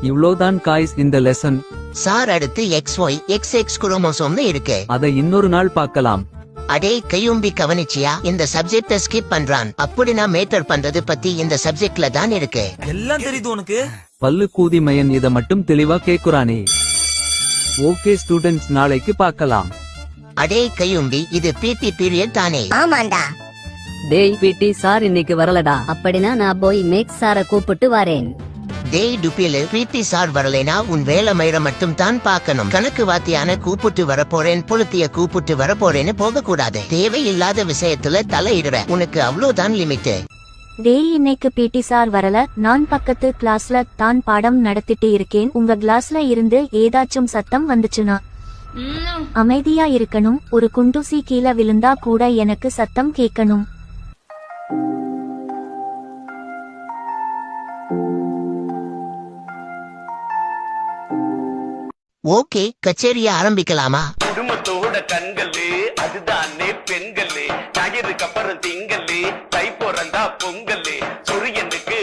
இவ்ளோதான் guys இந்த lesson. Sir அடுத்து XY XX குரோமோசோம்னு இருக்கு. அதை இன்னொரு நாள் பார்க்கலாம். அடே கையும்பி கவனிச்சியா? இந்த சப்ஜெக்ட ஸ்கிப் பண்றான். அப்படினா மேட்டர் பண்றது பத்தி இந்த சப்ஜெக்ட்ல தான் இருக்கு. எல்லாம் தெரியுது உனக்கு. பல்லு கூதி மயன் இத மட்டும் தெளிவா கேக்குறானே. ஓகே ஸ்டூடெண்ட்ஸ், நாளைக்கு பார்க்கலாம். அடே கையும்பி, இது PT பீரியட் தானே? ஆமாண்டா. டேய் பிடி சார் இன்னைக்கு வரலடா. அப்படின்னா நான் போய் மேக்ஸ் சார கூப்பிட்டு வரேன். டேய் டுபிலு, PT சார் வரலைனா உன் வேலை மயிர மட்டும் தான் பார்க்கணும். கணக்கு வாத்தியான கூப்பிட்டு வரப்போறேன், புலத்திய கூப்பிட்டு வரப்போறேன்னு போக கூடாது. தேவையில்லாத விஷயத்துல தலையிடுற. உனக்கு அவ்வளவுதான் லிமிட். டேய் இன்னைக்கு PT சார் வரல. நான் பக்கத்து கிளாஸ்ல தான் பாடம் நடத்திட்டு இருக்கேன். உங்க கிளாஸ்ல இருந்து ஏதாச்சும் சத்தம் வந்துச்சுனா அமைதியா இருக்கணும். ஒரு குண்டூசி கீழே விழுந்தா கூட எனக்கு சத்தம் கேட்கணும். ஓகே, கச்சேரிய ஆரம்பிக்கலாமா? குடும்பத்தோட கண்களே அதுதானே பெண்களே. ஞாயிறுக்கு அப்புறம் திங்களே, தை பிறந்தா பொங்கலே.